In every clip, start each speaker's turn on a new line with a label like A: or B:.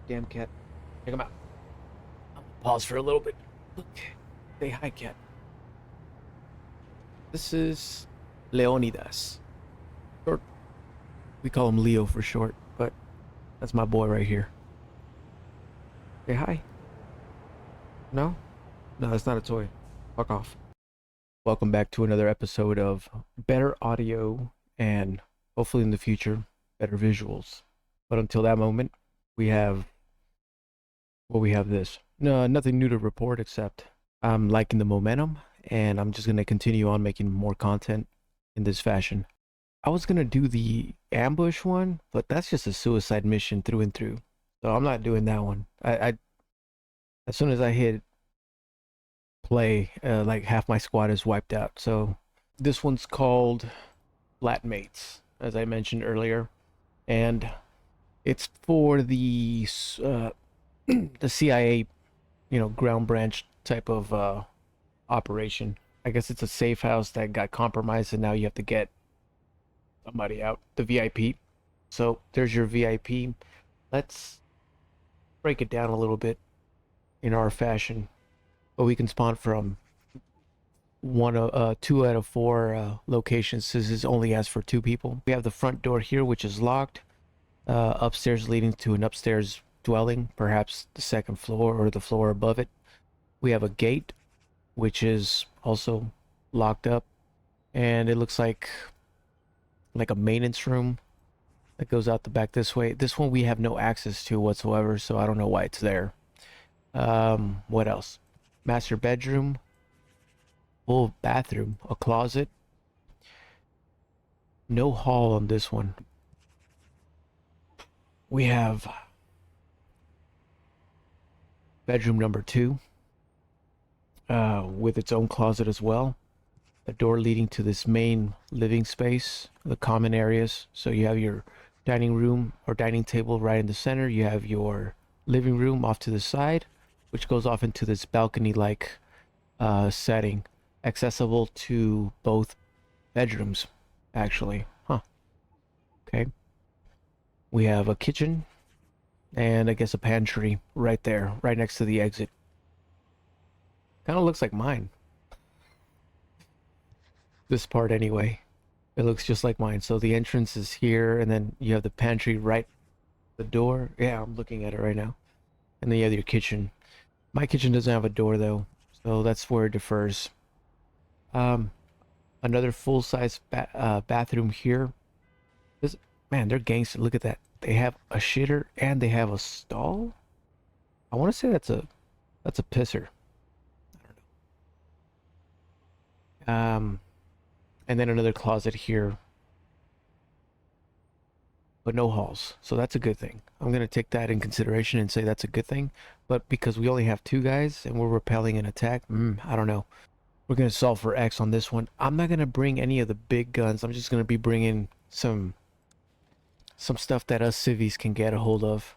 A: Damn cat. Check him out. I'm gonna pause for a little bit. Look. Say hi, cat. This is Leonidas. Short. We call him Leo for short, but that's my boy right here. Say hi. No? No, that's not a toy. Fuck off. Welcome back to another episode of better audio and hopefully in the future, better visuals. But until that moment, we have this. No, nothing new to report except I'm liking the momentum and I'm just gonna continue on making more content in this fashion. I was gonna do the ambush one, but that's just a suicide mission through and through. So I'm not doing that one. I as soon as I hit play, like half my squad is wiped out. So this one's called Flatmates, as I mentioned earlier, and it's for the the CIA, ground branch type of operation. I guess it's a safe house that got compromised, and now you have to get somebody out, the VIP. So there's your VIP. Let's break it down a little bit in our fashion. But we can spawn from two out of four locations. This is only as for two people. We have the front door here, which is locked. Upstairs leading to an upstairs dwelling, perhaps the second floor or the floor above it. We have a gate, which is also locked up, and it looks like a maintenance room that goes out the back this way. This one we have no access to whatsoever, so I don't know why it's there. What else? Master bedroom, full bathroom, a closet. No hall on this one. We have bedroom number 2, with its own closet as well. A door leading to this main living space, the common areas. So you have your dining room or dining table right in the center. You have your living room off to the side, which goes off into this balcony-like setting, accessible to both bedrooms, actually. Huh. Okay. We have a kitchen and I guess a pantry right there, right next to the exit. Kind of looks like mine. This part anyway. It looks just like mine. So the entrance is here, and then you have the pantry right the door. Yeah, I'm looking at it right now. And then you have your kitchen. My kitchen doesn't have a door though, so that's where it differs. Um, Another full-size bathroom here. This, man, they're gangster. Look at that. They have a shitter and they have a stall. I want to say that's a pisser. I don't know. And then another closet here, but no halls. So that's a good thing. I'm gonna take that in consideration and say that's a good thing. But because we only have two guys and we're repelling an attack, I don't know. We're gonna solve for X on this one. I'm not gonna bring any of the big guns. I'm just gonna be bringing some stuff that us civvies can get a hold of.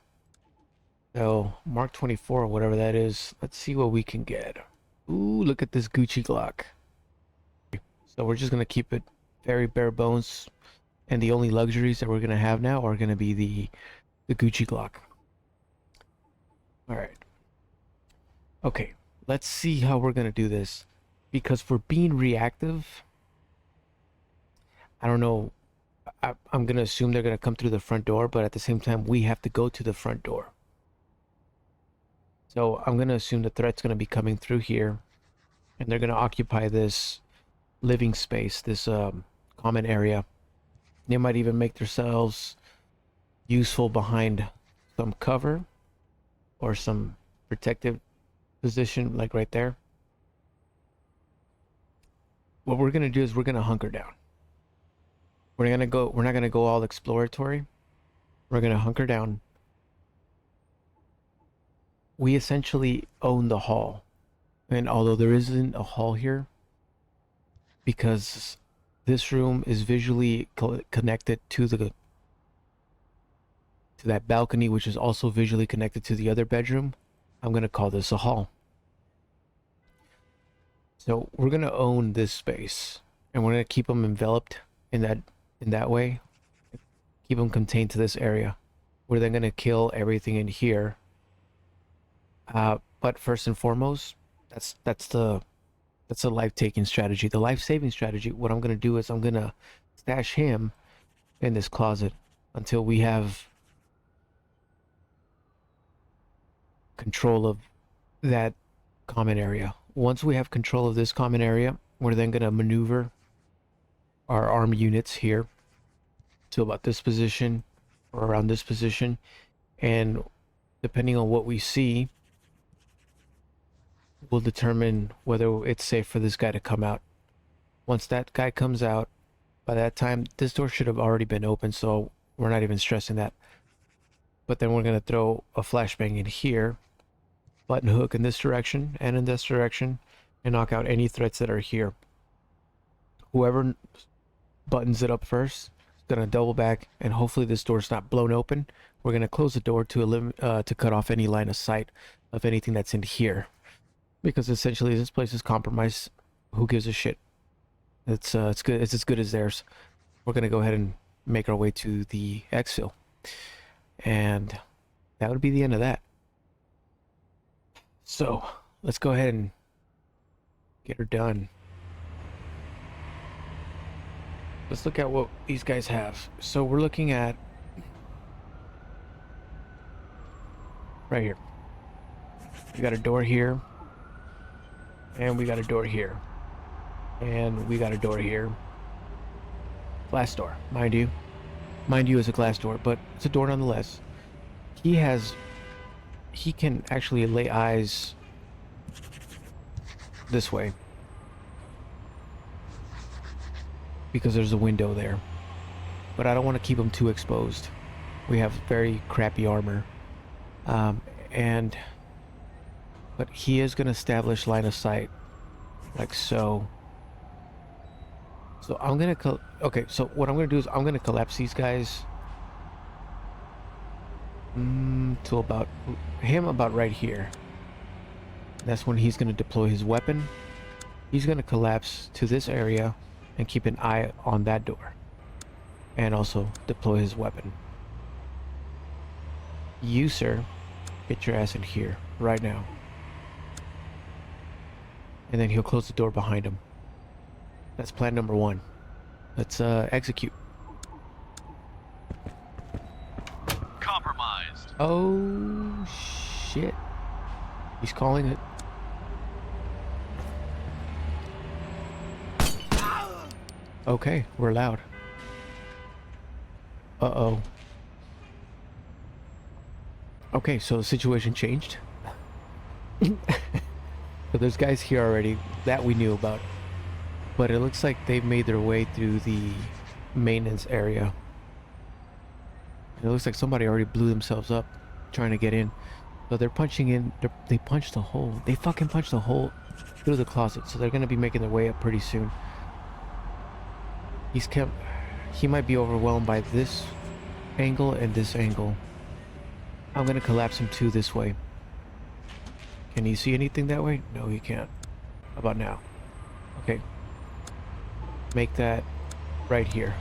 A: So Mark 24 or whatever that is. Let's see what we can get. Ooh, look at this Gucci Glock. So we're just gonna keep it very bare bones, and the only luxuries that we're gonna have now are gonna be the Gucci Glock. All right. Okay, let's see how we're gonna do this, because for being reactive, I don't know. I'm gonna assume they're gonna come through the front door, but at the same time, we have to go to the front door. So I'm gonna assume the threat's gonna be coming through here, and they're gonna occupy this living space, this common area. They might even make themselves useful behind some cover or some protective position, like right there. What we're gonna do is we're gonna hunker down. We're not gonna go all exploratory. We're gonna hunker down. We essentially own the hall. And although there isn't a hall here, because this room is visually connected to that balcony, which is also visually connected to the other bedroom, I'm gonna call this a hall. So we're gonna own this space, and we're gonna keep them enveloped in that way. Keep them contained to this area. We're then gonna kill everything in here. But first and foremost, that's the life-taking strategy. The life-saving strategy, what I'm gonna do is I'm gonna stash him in this closet until we have control of that common area. Once we have control of this common area, we're then gonna maneuver our armed units here to about this position or around this position, and depending on what we see, will determine whether it's safe for this guy to come out. Once that guy comes out, by that time, this door should have already been open, so we're not even stressing that. But then we're going to throw a flashbang in here, button hook in this direction and in this direction, and knock out any threats that are here. Whoever buttons it up first is going to double back, and hopefully this door's not blown open. We're going to close the door to cut off any line of sight of anything that's in here. Because essentially this place is compromised. Who gives a shit? It's good. It's as good as theirs. We're gonna go ahead and make our way to the exfil, and that would be the end of that. So let's go ahead and get her done. Let's look at what these guys have. So we're looking at right here. We got a door here. And we got a door here. And we got a door here. Glass door, mind you. Mind you, it's a glass door, but it's a door nonetheless. He can actually lay eyes this way. Because there's a window there. But I don't want to keep him too exposed. We have very crappy armor. But he is going to establish line of sight, like so. So I'm going to, okay, so what I'm going to do is I'm going to collapse these guys to about right here. That's when he's going to deploy his weapon. He's going to collapse to this area and keep an eye on that door. And also deploy his weapon. You, sir, get your ass in here right now. And then he'll close the door behind him. That's plan number one. Let's execute.
B: Compromised.
A: Oh shit. He's calling it. Okay, we're loud. Uh-oh. Okay, so the situation changed. So there's guys here already that we knew about, but it looks like they've made their way through the maintenance area. It looks like somebody already blew themselves up trying to get in. So they're punching in. They punched a hole. They fucking punched a hole through the closet. So they're gonna be making their way up pretty soon. He might be overwhelmed by this angle and this angle. I'm gonna collapse him too this way. Can you see anything that way? No, you can't. How about now? Okay. Make that right here.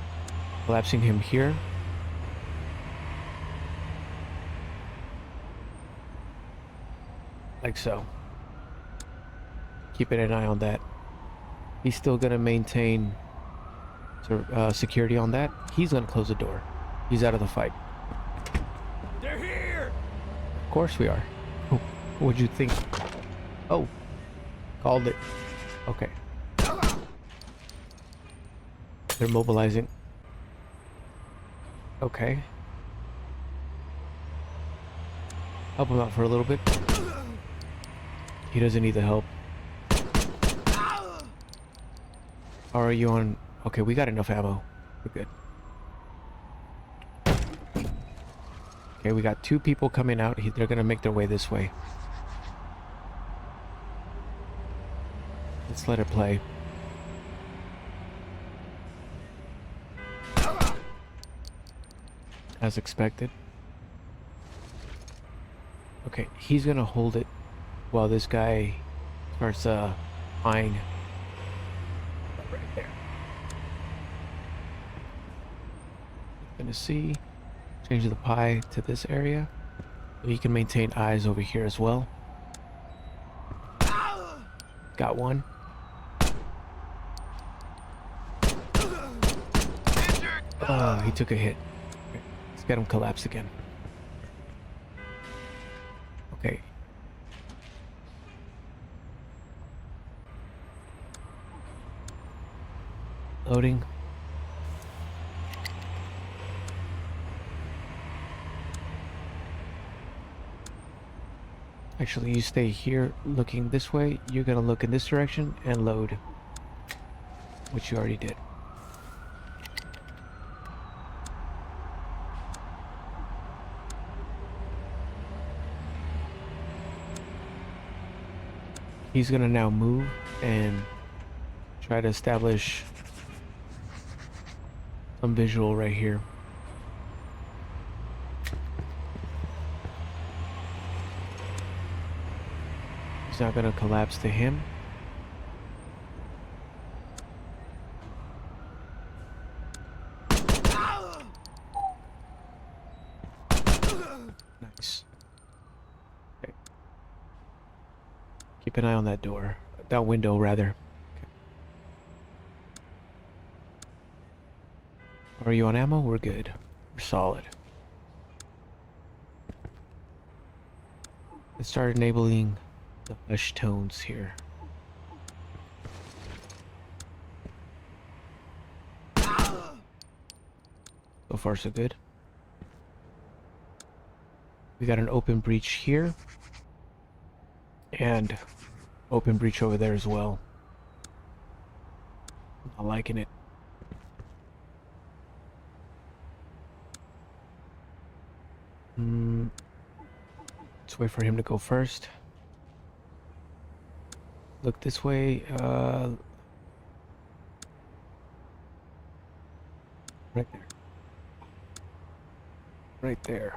A: Collapsing him here. Like so. Keeping an eye on that. He's still gonna maintain security on that. He's gonna close the door. He's out of the fight.
B: They're here!
A: Of course we are. What'd you think? Oh, called it. Okay. They're mobilizing. Okay. Help him out for a little bit. He doesn't need the help. How are you on? Okay, we got enough ammo. We're good. Okay, we got two people coming out. They're gonna make their way this way. Let's let it play. As expected. Okay, he's gonna hold it while this guy starts eyeing right there. Gonna see. Change the pie to this area. So you can maintain eyes over here as well. Got one. Oh, he took a hit. Okay, let's get him collapsed again. Okay. Loading. Actually, you stay here looking this way. You're gonna look in this direction and load, which you already did. He's gonna now move and try to establish some visual right here. He's not gonna collapse to him. Nice. Okay. Keep an eye on that door. That window, rather. Okay. Are you on ammo? We're good. We're solid. Let's start enabling the hush tones here. So far, so good. We got an open breach here. And open breach over there as well. Not liking it. Let's wait for him to go first. Look this way. Right there. Right there.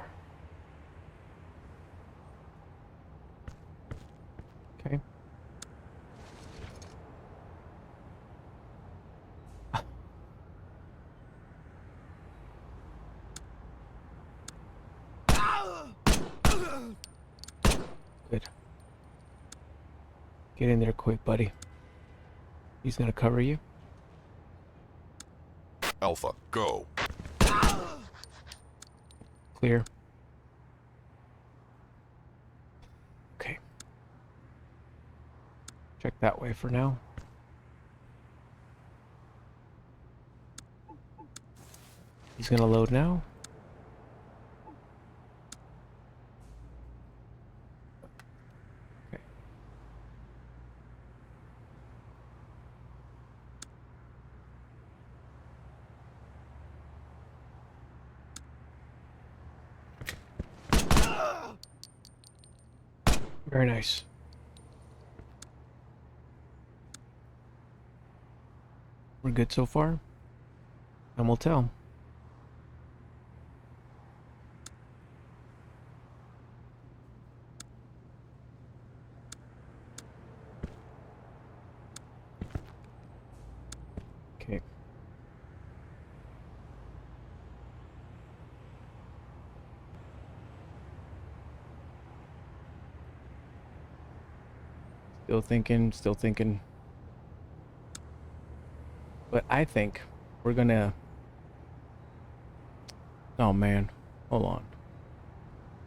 A: Okay. Good. Get in there quick, buddy. He's gonna cover you.
C: Alpha, go.
A: Clear. Okay. Check that way for now. He's gonna load now. Okay. Very nice. We're good so far. And we'll tell. Okay. Still thinking, still thinking. But I think we're gonna... Oh man, hold on.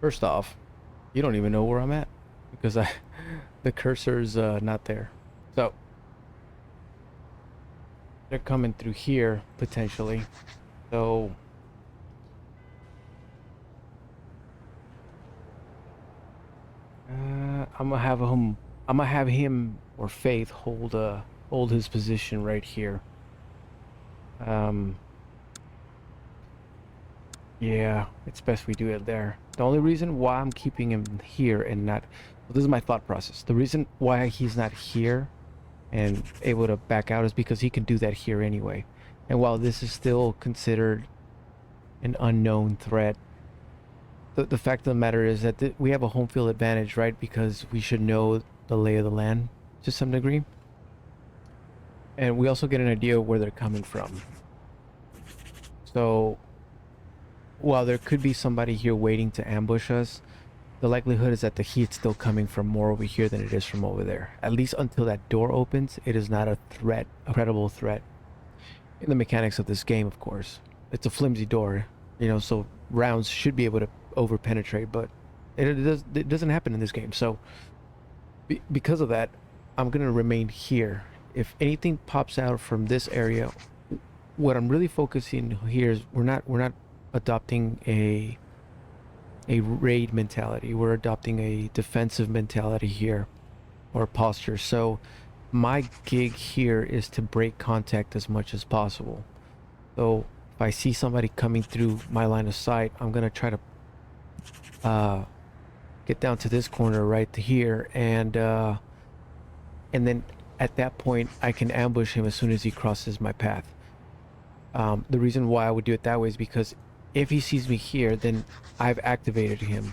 A: First off, you don't even know where I'm at because the cursor's not there. So they're coming through here potentially. So I'm gonna have him or Faith hold his position right here. Yeah, it's best we do it there. The only reason why I'm keeping him here and not... Well, this is my thought process. The reason why he's not here and able to back out is because he can do that here anyway. And while this is still considered an unknown threat, the fact of the matter is that we have a home field advantage, right? Because we should know the lay of the land to some degree. And we also get an idea of where they're coming from. So while there could be somebody here waiting to ambush us, the likelihood is that the heat's still coming from more over here than it is from over there. At least until that door opens, it is not a threat, a credible threat. In the mechanics of this game, of course. It's a flimsy door, you know, so rounds should be able to over penetrate, but it doesn't happen in this game. So because of that, I'm gonna remain here. If anything pops out from this area, what I'm really focusing here is we're not adopting a raid mentality. We're adopting a defensive mentality here, or posture. So my gig here is to break contact as much as possible. So if I see somebody coming through my line of sight, I'm gonna try to get down to this corner right to here, and then at that point I can ambush him as soon as he crosses my path. The reason why I would do it that way is because if he sees me here, then I've activated him,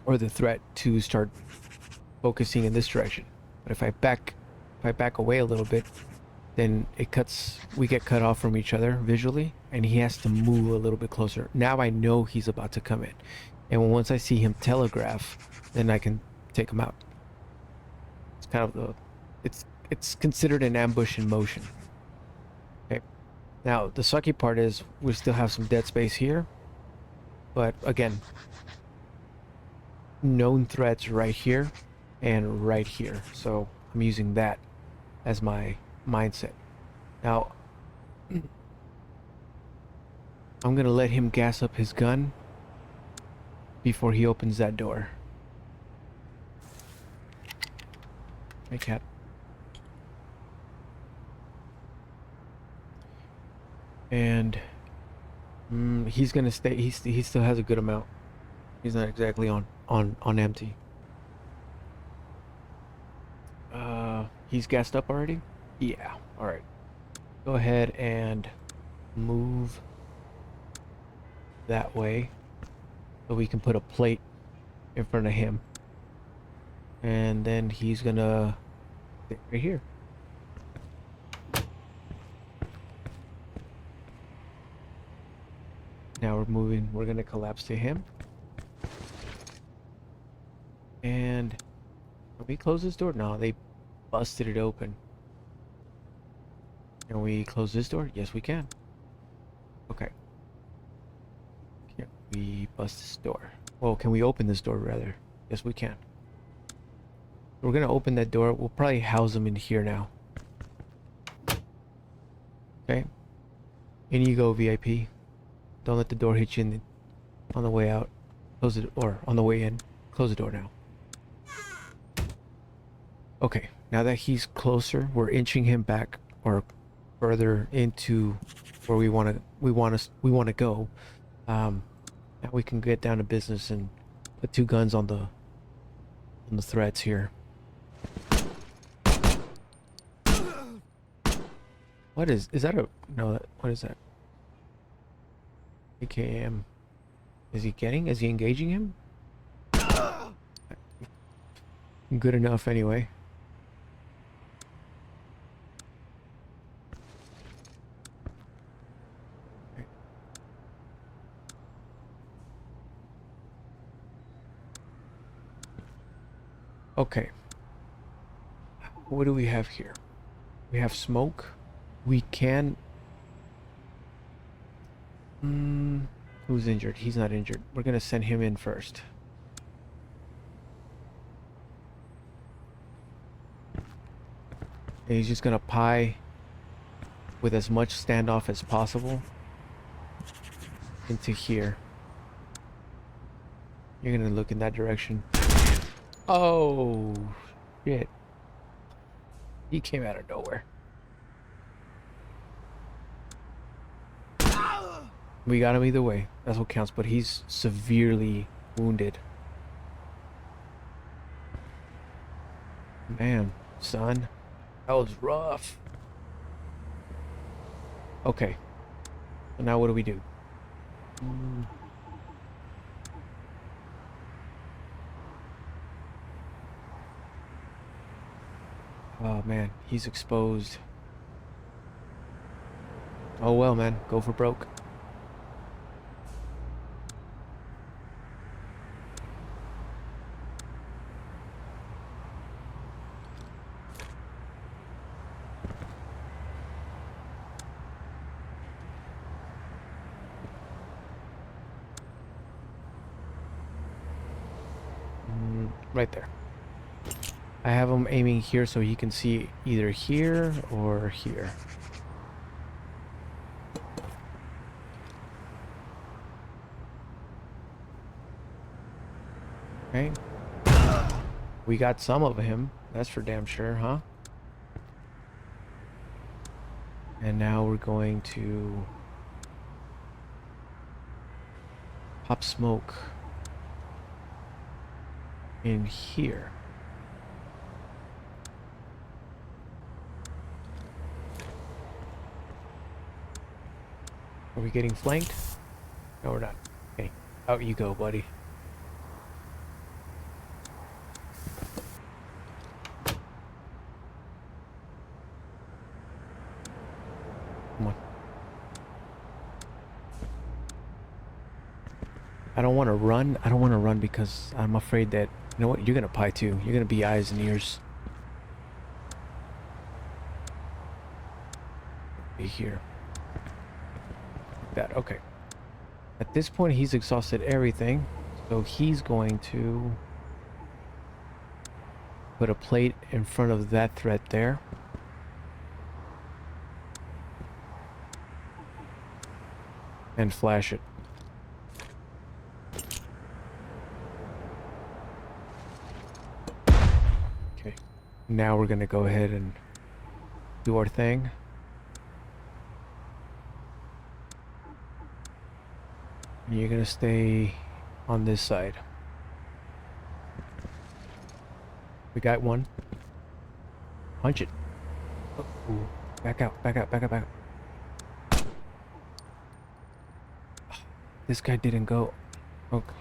A: or the threat, to start focusing in this direction. But if I back away a little bit, then we get cut off from each other visually, and he has to move a little bit closer. Now I know he's about to come in, and once I see him telegraph, then I can take him out. It's kind of it's considered an ambush in motion. Okay. Now the sucky part is we still have some dead space here, but again, known threats right here and right here. So I'm using that as my mindset. Now I'm gonna let him gas up his gun before he opens that door. Hey, cat. And he's gonna stay. He still has a good amount. He's not exactly on empty. He's gassed up already? Yeah. All right. Go ahead and move that way so we can put a plate in front of him. And then he's gonna sit right here. Now we're gonna collapse to him. And can we close this door? No, they busted it open. Can we close this door? Yes, we can. Okay. Can we bust this door? Well, can we open this door rather? Yes, we can. We're gonna open that door. We'll probably house them in here now. Okay. In you go, VIP. Don't let the door hit you on the way out. Close it, or on the way in. Close the door now. Okay. Now that he's closer, we're inching him back or further into where we want to go. Now we can get down to business and put two guns on the threats here. What is that a no? What is that? AKM. Is he engaging him? Good enough anyway. Okay. What do we have here? We have smoke. We can... who's injured? He's not injured. We're gonna send him in first. And he's just gonna pie with as much standoff as possible into here. You're gonna look in that direction. Oh, shit. He came out of nowhere. We got him either way. That's what counts, but he's severely wounded. Man, son. That was rough. Okay. So now what do we do? Oh man, he's exposed. Oh well, man, go for broke. Right there. I have him aiming here so he can see either here or here. Okay. We got some of him. That's for damn sure, huh? And now we're going to pop smoke in here. Are we getting flanked? No, we're not. Okay, out you go, buddy. Come on. I don't want to run. I don't want to run because I'm afraid that, you know what, you're gonna pie too. You're gonna be eyes and ears. Be here. Like that, okay. At this point, he's exhausted everything, so he's going to put a plate in front of that threat there. And flash it. Okay. Now we're gonna go ahead and do our thing. And you're gonna stay on this side. We got one. Punch it. Oh, ooh. Back out, back out, back out, back out. This guy didn't go. Okay.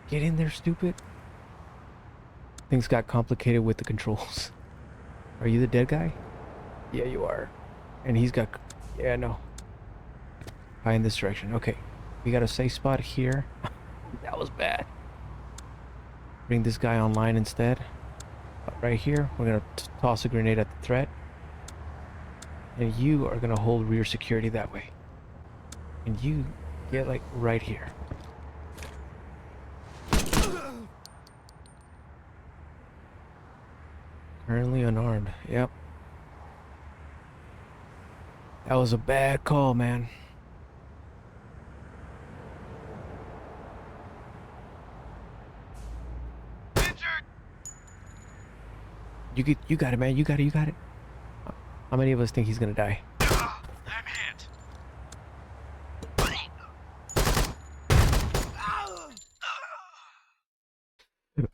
A: Get in there, stupid. Things got complicated with the controls. Are you the dead guy? Yeah, you are. And he's got... Yeah, no. High in this direction. Okay. We got a safe spot here. That was bad. Bring this guy online instead. Right here. We're going to toss a grenade at the threat. And you are going to hold rear security that way. And you get like right here. Currently unarmed. Yep. That was a bad call, man. You got it, man. You got it. You got it. How many of us think he's gonna die?
B: I'm hit.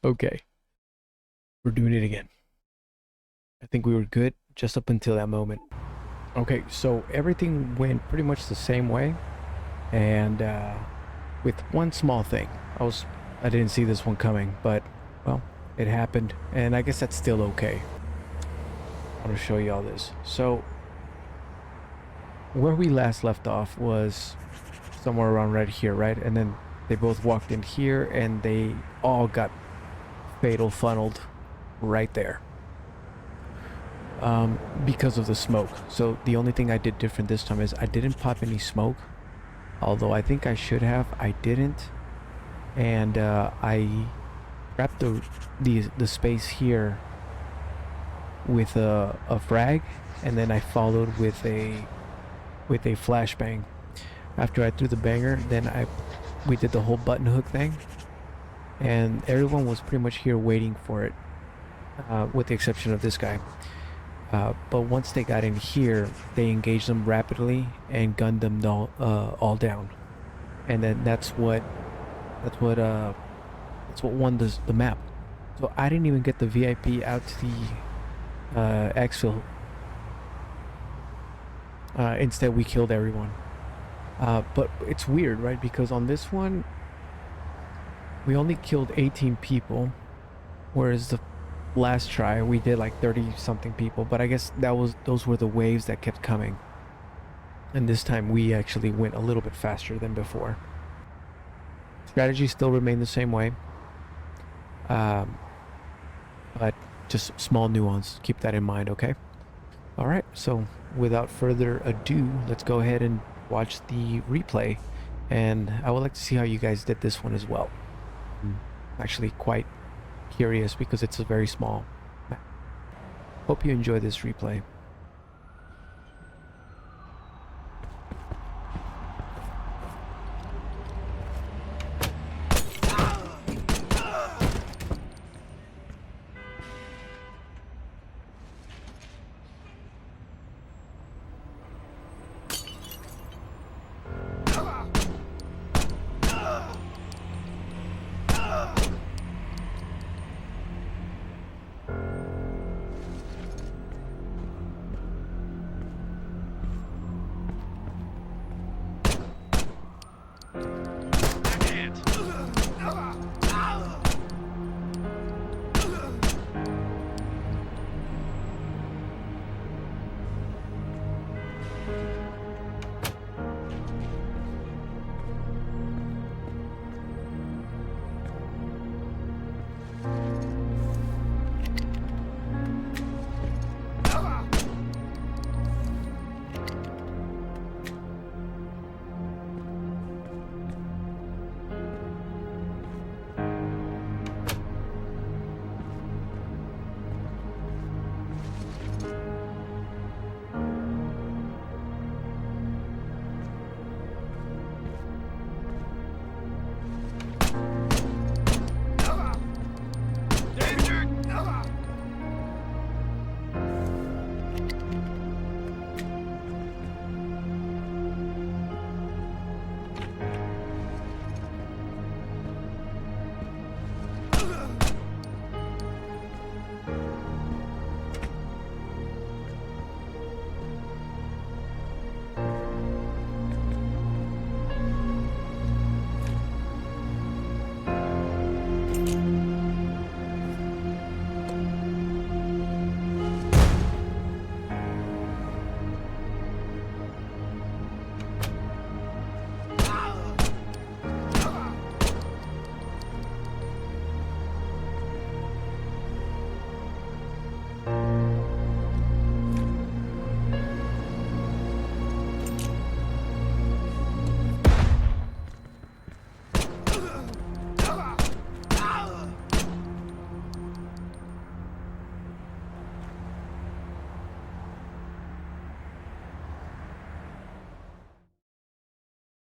A: Okay. We're doing it again. I think we were good just up until that moment. Okay, so everything went pretty much the same way. And with one small thing. I didn't see this one coming, but well, it happened, and I guess that's still okay. I want to show you all this. So where we last left off was somewhere around right here, right? And then they both walked in here and they all got fatal funneled right there because of the smoke. So the only thing I did different this time is I didn't pop any smoke, although I think I should have. I didn't, and I wrapped the space here with a frag, and then I followed with a flashbang. After I threw the banger, then we did the whole button hook thing, and everyone was pretty much here waiting for it, with the exception of this guy. But once they got in here, they engaged them rapidly and gunned them all down, and then that's what won the map. So I didn't even get the VIP out to the exfil. Instead, we killed everyone. But it's weird, right? Because on this one, we only killed 18 people, whereas the last try we did like 30 something people. But I guess those were the waves that kept coming, and this time we actually went a little bit faster than before. Strategy still remained the same way, but just small nuance. Keep that in mind, okay? All right, so without further ado, let's go ahead and watch the replay, and I would like to see how you guys did this one as well. Actually quite curious because it's a very small map. Hope you enjoy this replay.